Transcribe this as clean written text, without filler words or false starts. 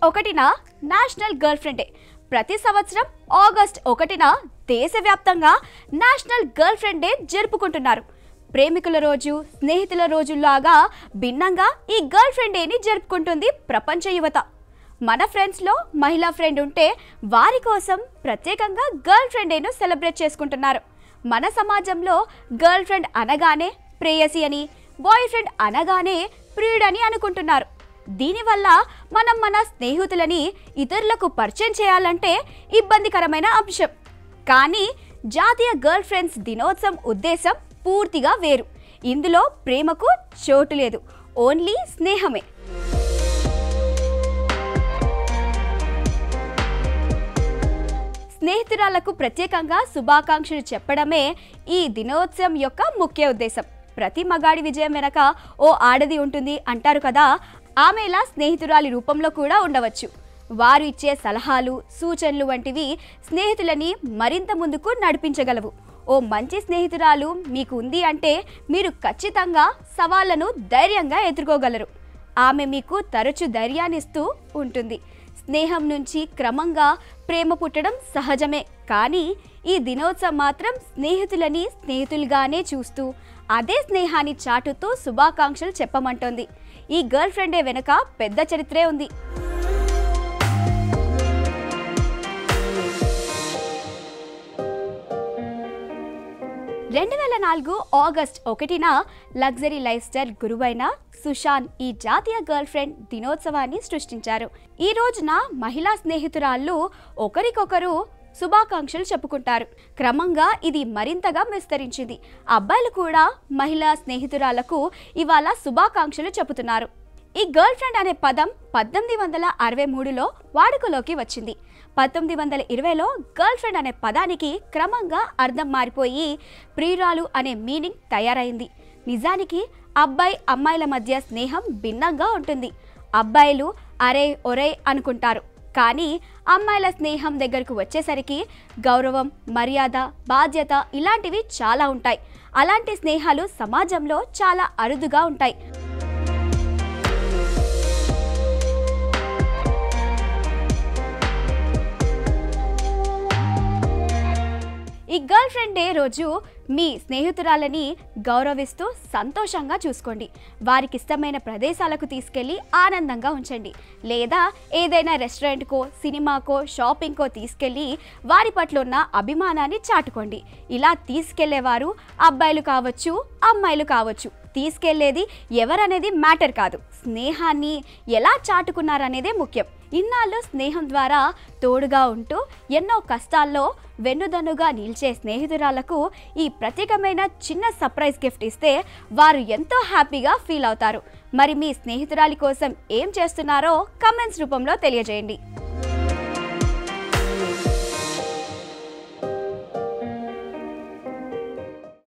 1న national girl friend day. ప్రతి సంవత్సరం August 1న దేశవ్యాప్తంగా నేషనల్ గర్ల్ ఫ్రెండ్ డే జరుపుకుంటున్నారు. ప్రేమికుల రోజు, స్నేహితుల రోజులాగా భిన్నంగా ఈ గర్ల్ ఫ్రెండ్ డేని జరుపుకుంటుంది ప్రపంచ యువత. మన ఫ్రెండ్స్లో మహిళా ఫ్రెండ్ ఉంటే వారి కోసం ప్రత్యేకంగా గర్ల్ ఫ్రెండ్ డేను సెలబ్రేట్ చేసుకుంటున్నారు. మన సమాజంలో గర్ల్ ఫ్రెండ్ అనగానే ప్రేయసి అని, బాయ్ ఫ్రెండ్ అనగానే ప్రియుడని అనుకుంటున్నారు. దీనివల్ల మనం మన స్నేహితులని ఇతరులకు పరిచయం చేయాలంటే ఇబ్బందికరమైన అంశం. కానీ జాతీయ గర్ల్ ఫ్రెండ్స్ దినోత్సవం ఉద్దేశం పూర్తిగా వేరు. ఇందులో ప్రేమకు చోటు లేదు, ఓన్లీ స్నేహమే. స్నేహితురాలకు ప్రత్యేకంగా శుభాకాంక్షలు చెప్పడమే ఈ దినోత్సవం యొక్క ముఖ్య ఉద్దేశం. ప్రతి మగాడి విజయం వెనక ఓ ఆడది ఉంటుంది అంటారు కదా, ఆమెలా స్నేహితురాలి రూపంలో కూడా ఉండవచ్చు. వారు ఇచ్చే సలహాలు, సూచనలు వంటివి స్నేహితులని మరింత ముందుకు నడిపించగలవు. ఓ మంచి స్నేహితురాలు మీకు ఉంది అంటే మీరు ఖచ్చితంగా సవాళ్లను ధైర్యంగా ఎదుర్కోగలరు. ఆమె మీకు తరచు ధైర్యాన్నిస్తూ ఉంటుంది. స్నేహం నుంచి క్రమంగా ప్రేమ పుట్టడం సహజమే. కానీ ఈ దినోత్సవం మాత్రం స్నేహితులని స్నేహితులుగానే చూస్తూ అదే స్నేహాన్ని చాటుతూ శుభాకాంక్షలు చెప్పమంటోంది. ఈ గర్ల్ ఫ్రెండ్ డే వెనుక పెద్ద చరిత్రే ఉంది. 2004 ఆగస్ట్ 1న లగ్జరీ లైఫ్ స్టైల్ గురువైన సుశాంత్ ఈ జాతీయ గర్ల్ ఫ్రెండ్ దినోత్సవాన్ని సృష్టించారు. ఈ రోజున మహిళా స్నేహితురాళ్ళు ఒకరికొకరు శుభాకాంక్షలు చెప్పుకుంటారు. క్రమంగా ఇది మరింతగా విస్తరించింది. అబ్బాయిలు కూడా మహిళా స్నేహితురాలకు ఇవాళ శుభాకాంక్షలు చెబుతున్నారు. ఈ గర్ల్ ఫ్రెండ్ అనే పదం 1863లో వాడుకలోకి వచ్చింది. 1920లో గర్ల్ ఫ్రెండ్ అనే పదానికి క్రమంగా అర్థం మారిపోయి ప్రియురాలు అనే మీనింగ్ తయారైంది. నిజానికి అబ్బాయి అమ్మాయిల మధ్య స్నేహం భిన్నంగా ఉంటుంది. అబ్బాయిలు అరే ఒరే అనుకుంటారు. కానీ అమ్మాయిల స్నేహం దగ్గరకు వచ్చేసరికి గౌరవం, మర్యాద, బాధ్యత ఇలాంటివి చాలా ఉంటాయి. అలాంటి స్నేహాలు సమాజంలో చాలా అరుదుగా ఉంటాయి. ఈ గర్ల్ ఫ్రెండ్ డే రోజు మీ స్నేహితురాలని గౌరవిస్తూ సంతోషంగా చూసుకోండి. వారికి ఇష్టమైన ప్రదేశాలకు తీసుకెళ్ళి ఆనందంగా ఉంచండి. లేదా ఏదైనా రెస్టారెంట్కో, సినిమాకో, షాపింగ్కో తీసుకెళ్ళి వారి పట్ల ఉన్న అభిమానాన్ని చాటుకోండి. ఇలా తీసుకెళ్లేవారు అబ్బాయిలు కావచ్చు, అమ్మాయిలు కావచ్చు. తీసుకెళ్లేది ఎవరనేది మ్యాటర్ కాదు, స్నేహాన్ని ఎలా చాటుకున్నారనేదే ముఖ్యం. ఇన్నాళ్ళు స్నేహం ద్వారా తోడుగా ఉంటూ ఎన్నో కష్టాల్లో వెన్నుదన్నుగా నిలిచే స్నేహితురాలకు ఈ ప్రత్యేకమైన చిన్న సర్ప్రైజ్ గిఫ్ట్ ఇస్తే వారు ఎంతో హ్యాపీగా ఫీల్ అవుతారు. మరి మీ స్నేహితురాలి కోసం ఏం చేస్తున్నారో కామెంట్స్ రూపంలో తెలియజేయండి.